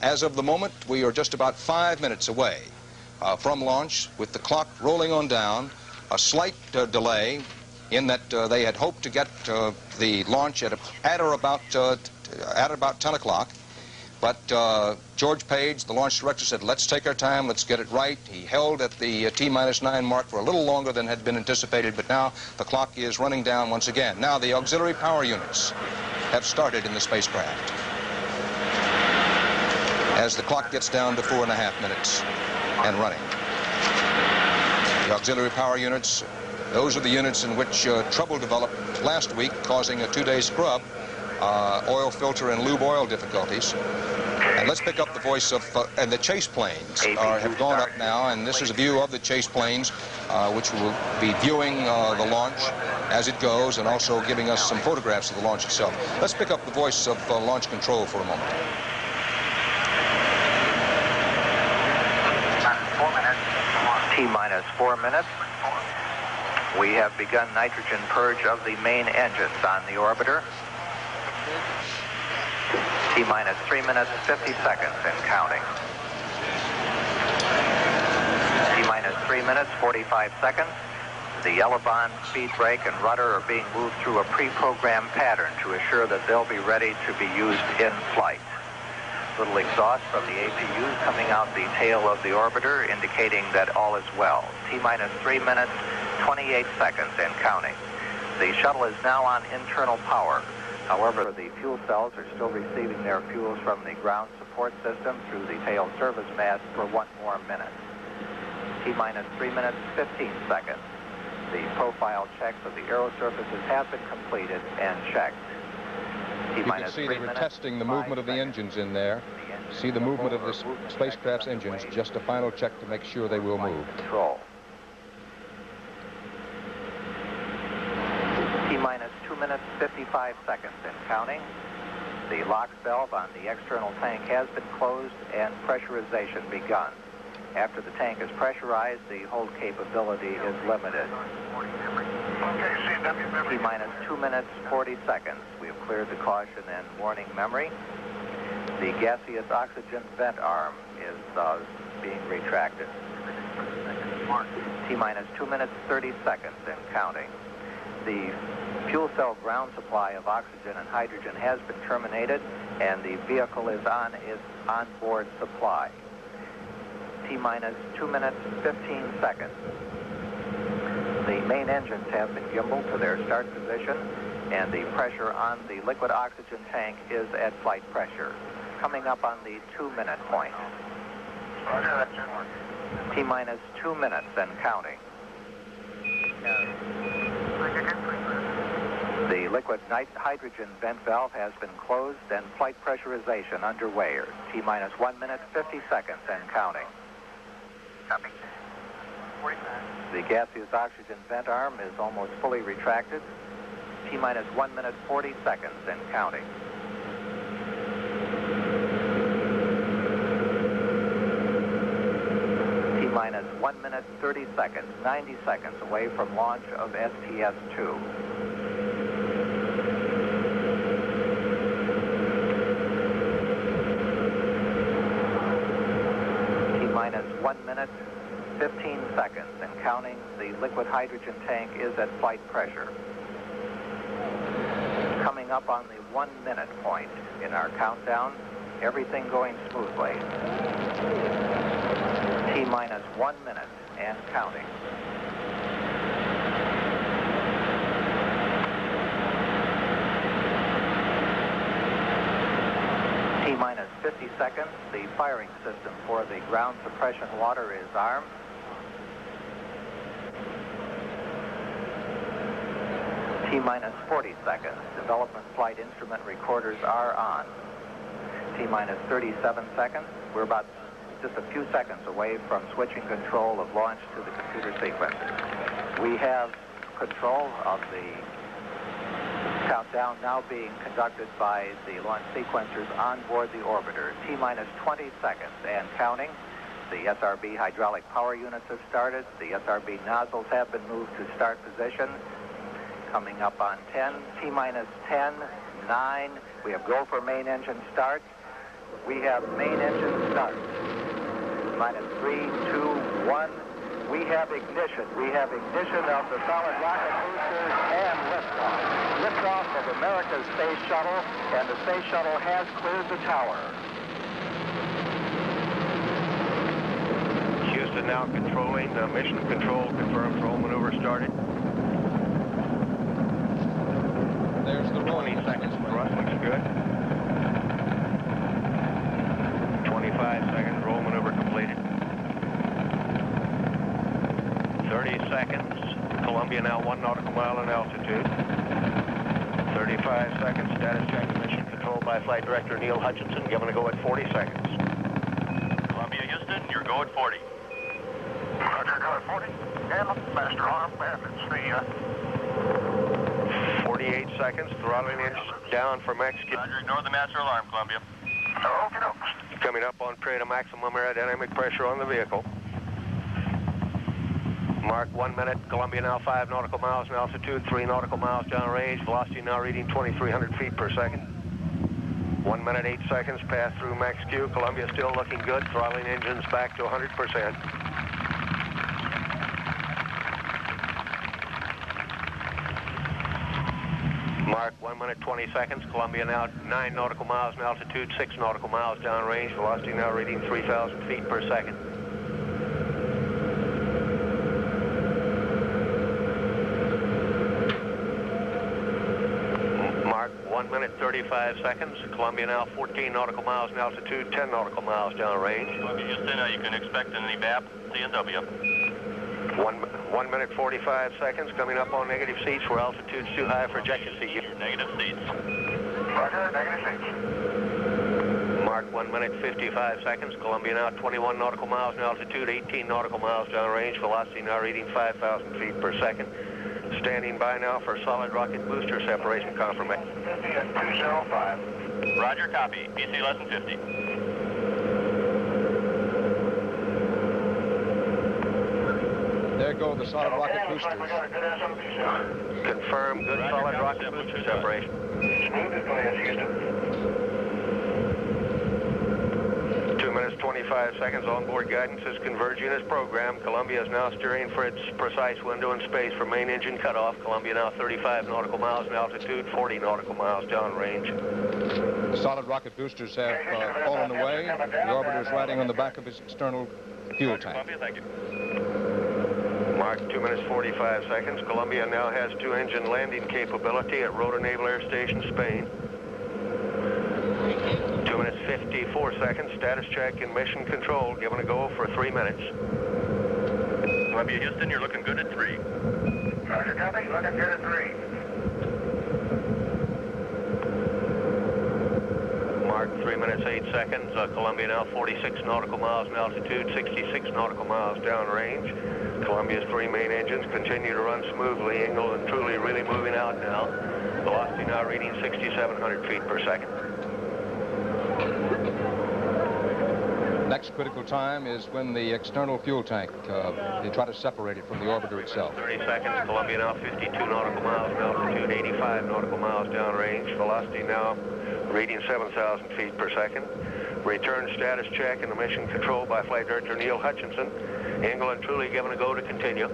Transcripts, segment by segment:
As of the moment, we are just about 5 minutes away from launch, with the clock rolling on down. A slight delay in that they had hoped to get the launch at or about 10 o'clock. But George Page, the launch director, said, let's take our time, let's get it right. He held at the T-9 mark for a little longer than had been anticipated, but now the clock is running down once again. Now the auxiliary power units have started in the spacecraft, as the clock gets down to 4.5 minutes and running. The auxiliary power units, those are the units in which trouble developed last week, causing a 2-day scrub, oil filter and lube oil difficulties. And let's pick up the voice of, and the chase planes have gone up now, and this is a view of the chase planes, which will be viewing the launch as it goes, and also giving us some photographs of the launch itself. Let's pick up the voice of launch control for a moment. T-minus 4 minutes. We have begun nitrogen purge of the main engines on the orbiter. T-minus 3 minutes, 50 seconds and counting. T-minus 3 minutes, 45 seconds. The elevon, speed brake, and rudder are being moved through a pre-programmed pattern to assure that they'll be ready to be used in flight. Little exhaust from the APUs coming out the tail of the orbiter, indicating that all is well. T-minus 3 minutes, 28 seconds and counting. The shuttle is now on internal power. However, the fuel cells are still receiving their fuels from the ground support system through the tail service mast for 1 more minute. T-minus 3 minutes, 15 seconds. The profile checks of the aero surfaces have been completed and checked. You can see they were testing the movement of the engines in there. See the movement of the spacecraft's engines, just a final check to make sure they will move. Control. T-minus 2 minutes, 55 seconds and counting. The LOX valve on the external tank has been closed and pressurization begun. After the tank is pressurized, the hold capability is limited. T-minus 2 minutes, 40 seconds. We have cleared the caution and warning memory. The gaseous oxygen vent arm is being retracted. T-minus 2 minutes, 30 seconds and counting. The fuel cell ground supply of oxygen and hydrogen has been terminated, and the vehicle is on its onboard supply. T-minus 2 minutes, 15 seconds. The main engines have been gimbaled to their start position, and the pressure on the liquid oxygen tank is at flight pressure, coming up on the 2-minute point. T-minus 2 minutes and counting. The liquid hydrogen vent valve has been closed and flight pressurization underway. T-minus 1 minute, 50 seconds and counting. Copy. The gaseous oxygen vent arm is almost fully retracted. T-minus 1 minute, 40 seconds and counting. T-minus 1 minute, 30 seconds, 90 seconds away from launch of STS-2. T-minus 1 minute, 15 seconds and counting. The liquid hydrogen tank is at flight pressure. Coming up on the 1-minute point in our countdown, everything going smoothly. T-minus 1 minute and counting. T-minus 50 seconds. The firing system for the ground suppression water is armed. T-minus 40 seconds. Development flight instrument recorders are on. T-minus 37 seconds. We're about just a few seconds away from switching control of launch to the computer sequence. We have control of the countdown now being conducted by the launch sequencers on board the orbiter. T-minus 20 seconds and counting. The SRB hydraulic power units have started. The SRB nozzles have been moved to start position. Coming up on 10, T-minus 10, 9. We have go for main engine start. We have main engine start. Minus 3, 2, 1. We have ignition. We have ignition of the solid rocket boosters and liftoff. Liftoff of America's space shuttle, and the space shuttle has cleared the tower. Houston now controlling. Mission control confirms roll maneuver started. There's the roll. 20 seconds. Thrust looks good. 25 seconds. Roll maneuver completed. 30 seconds. Columbia now 1 nautical mile in altitude. 35 seconds. Status check. Mission controlled by Flight Director Neil Hutchinson. Given a go at 40 seconds. Columbia, Houston, your go at 40. Roger, go at 40. And master arm, and it's the 48 seconds. Throttling engines down for Mexico. Roger, ignore the master alarm, Columbia. okie dokes. Coming up on trade of maximum aerodynamic pressure on the vehicle. Mark 1 minute. Columbia now 5 nautical miles in altitude, 3 nautical miles downrange. Velocity now reading 2,300 feet per second. 1 minute, 8 seconds. Pass through Mexico. Columbia still looking good. Throttling engines back to 100%. Mark 1 minute, 20 seconds. Columbia now 9 nautical miles in altitude, 6 nautical miles downrange. Velocity now reading 3,000 feet per second. Mark 1 minute, 35 seconds. Columbia now 14 nautical miles in altitude, 10 nautical miles downrange. Columbia, Houston, you can expect an evap CNW. 1 minute, 45 seconds. Coming up on negative seats where altitude's too high for ejection seat. Negative seats. Roger, negative seats. Mark 1 minute, 55 seconds. Columbia now 21 nautical miles in altitude, 18 nautical miles downrange. Velocity now reading 5,000 feet per second. Standing by now for solid rocket booster separation confirmation. 50 at 205. Roger, copy. PC less than 50. There go the solid rocket Looks like we boosters. got a good SMP sound. Confirm good Roger, solid copy, rocket step booster with separation. Smooth as glass, Houston. 2 minutes, 25 seconds. Onboard guidance is converging as programmed. Columbia is now steering for its precise window in space for main engine cutoff. Columbia now 35 nautical miles in altitude, 40 nautical miles downrange. The solid rocket boosters have fallen away. The orbiter is riding on the back of his external fuel tank. Columbia, thank you. Mark 2 minutes, 45 seconds. Columbia now has 2-engine landing capability at Rotor Naval Air Station, Spain. 2 minutes, 54 seconds. Status check and mission control. Given a go for 3 minutes. Columbia, Houston, you're looking good at 3. Roger, copy. Looking good at 3. Mark 3 minutes, 8 seconds. Columbia now 46 nautical miles in altitude, 66 nautical miles downrange. Columbia's 3 main engines continue to run smoothly. Ingle and Truly really moving out now. Velocity now reading 6,700 feet per second. Next critical time is when the external fuel tank, they try to separate it from the orbiter itself. 30 seconds. Columbia now 52 nautical miles in altitude, 85 nautical miles downrange. Velocity now reading 7,000 feet per second. Return status check and the mission control by Flight Director Neil Hutchinson. Ingle and Truly given a go to continue.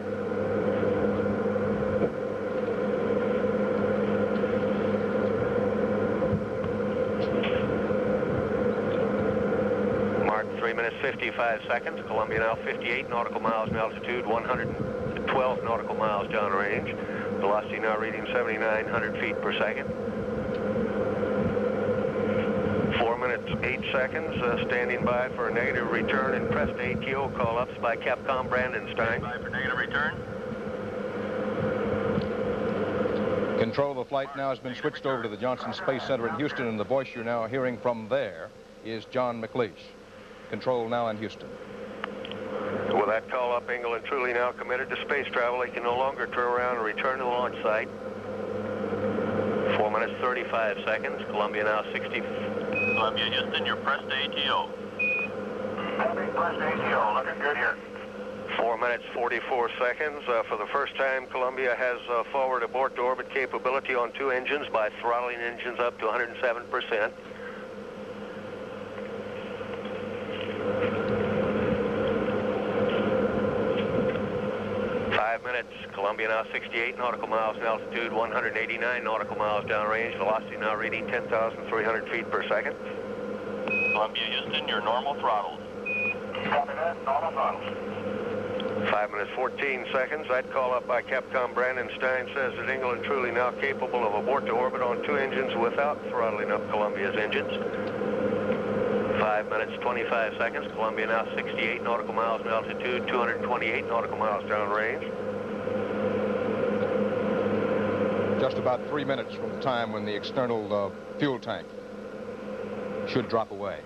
Mark 3 minutes, 55 seconds. Columbia now 58 nautical miles in altitude, 112 nautical miles downrange. Velocity now reading 7,900 feet per second. 4 minutes, 8 seconds, standing by for a negative return and pressed ATO call-ups by Capcom Brandenstein. By for negative return. Control of the flight now has been switched over to the Johnson Space Center in Houston, and the voice you're now hearing from there is John McLeish. Control now in Houston. With that call-up, Ingle and Truly now committed to space travel. They can no longer turn around and return to the launch site. 4 minutes, 35 seconds. Columbia now 60. Columbia, Houston, you're pressed ATO. Copy, pressed ATO. Looking good here. 4 minutes, 44 seconds. For the first time, Columbia has forward abort-to-orbit capability on 2 engines by throttling engines up to 107%. minutes. Columbia now 68 nautical miles in altitude, 189 nautical miles downrange. Velocity now reading 10,300 feet per second. Columbia, Houston, your normal throttles. Copy that, normal throttles. 5 minutes, 14 seconds. That call up by Capcom Brandon Stein says that England truly now capable of abort to orbit on 2 engines without throttling up Columbia's engines. 5 minutes, 25 seconds. Columbia now 68 nautical miles in altitude, 228 nautical miles downrange. Just about 3 minutes from the time when the external fuel tank should drop away.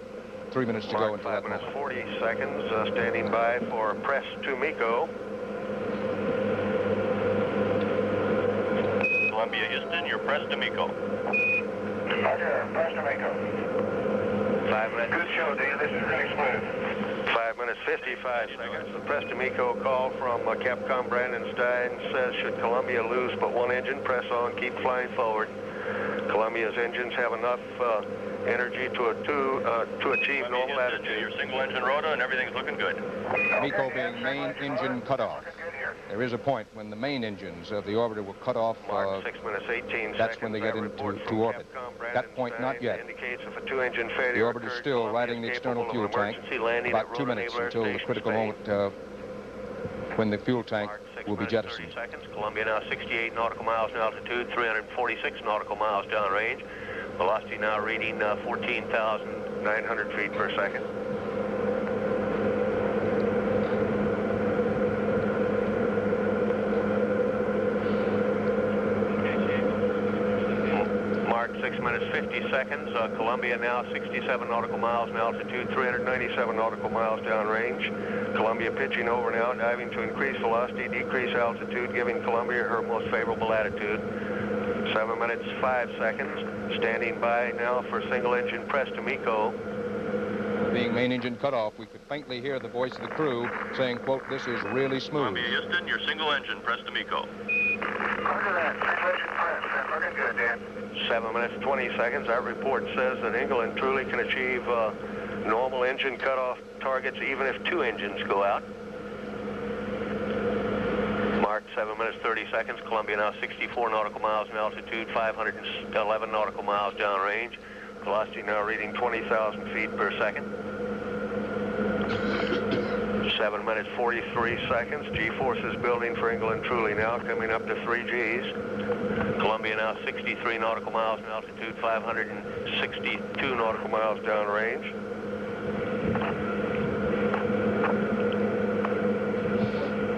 3 minutes to go until that 5 minutes, moment. 40 seconds. Standing by for press to MECO. Columbia, Houston, your press to MECO. Roger, press to MECO. 5 minutes. Good show, Dan. This is really smooth. 5 minutes, 55 seconds. The press to MECO call from Capcom Brandon Stein says, should Columbia lose but 1 engine, press on, keep flying forward. Columbia's engines have enough energy to achieve normal attitude. Your single engine rota and everything's looking good. MECO being main engine cutoff. There is a point when the main engines of the orbiter will cut off. 6 minutes, 18 That's seconds. when they get into orbit. That point, not yet. Indicates if a 2-engine failure The orbiter is occurred, still Columbia riding is the external capable of fuel an tank. emergency landing About at 2 Rotor minutes Naval until the Station critical Spain. moment when the fuel tank Mark, 6 will be minutes, jettisoned. 30 seconds. Columbia now 68 nautical miles in altitude, 346 nautical miles downrange. Velocity now reading 14,900 feet per second. Mark, 6 minutes, 50 seconds. Columbia now 67 nautical miles in altitude, 397 nautical miles downrange. Columbia pitching over now, diving to increase velocity, decrease altitude, giving Columbia her most favorable attitude. 7 minutes, 5 seconds. Standing by now for single engine press to MECO. Being main engine cutoff, we could faintly hear the voice of the crew saying, quote, this is really smooth. Columbia, Houston, your single engine press to MECO. Roger that. Single engine press. That's looking good, Dan. 7 minutes, 20 seconds. That report says that England truly can achieve normal engine cutoff targets even if 2 engines go out. Mark, 7 minutes, 30 seconds. Columbia now 64 nautical miles in altitude, 511 nautical miles downrange. Velocity now reading 20,000 feet per second. 7 minutes, 43 seconds. G-forces building for England truly now, coming up to 3 Gs. Columbia now 63 nautical miles in altitude, 562 nautical miles downrange.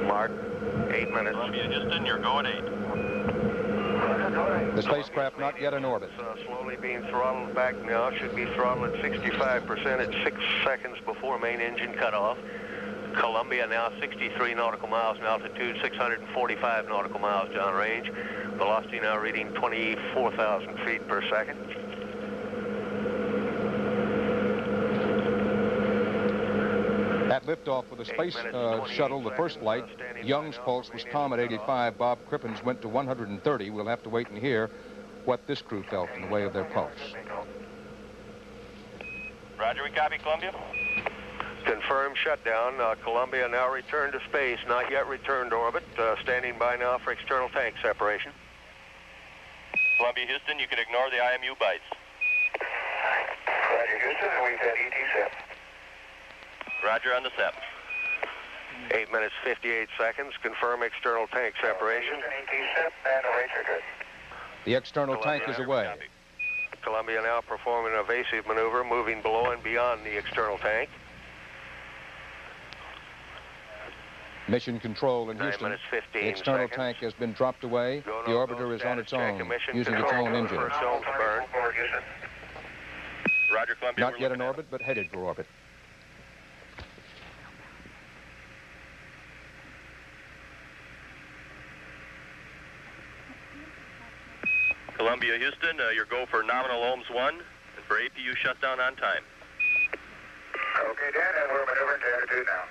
Mark, 8 minutes. Columbia, Houston, your go at 8. The spacecraft not yet in orbit. Slowly being throttled back now. Should be throttled at 65% at 6 seconds before main engine cutoff. Columbia now 63 nautical miles in altitude, 645 nautical miles downrange. Velocity now reading 24,000 feet per second. At liftoff for the space shuttle, the first flight, Young's pulse was calm at 85. Bob Crippen's went to 130. We'll have to wait and hear what this crew felt in the way of their pulse. Roger, we copy, Columbia. Confirmed shutdown. Columbia now returned to space, not yet returned to orbit. Standing by now for external tank separation. Columbia, Houston, you can ignore the IMU bites. Roger, Houston, and we've got ET set. Roger on the SEP. 8 minutes, 58 seconds. Confirm external tank separation. Houston, ET set, and the rates are good. The external tank is away. Copy. Columbia now performing an evasive maneuver, moving below and beyond the external tank. Mission control in 9 Houston. minutes, 15 The external seconds. tank has been dropped away. Go, The no, orbiter go, is on its status check, own, emission using its control, own engine. first zones burn. Forward, Houston. Roger, Columbia. Not yet in orbit, but headed for orbit. Columbia, Houston, your go for nominal ohms 1 and for APU shutdown on time. Okay, Dan, and we're maneuvering to attitude now.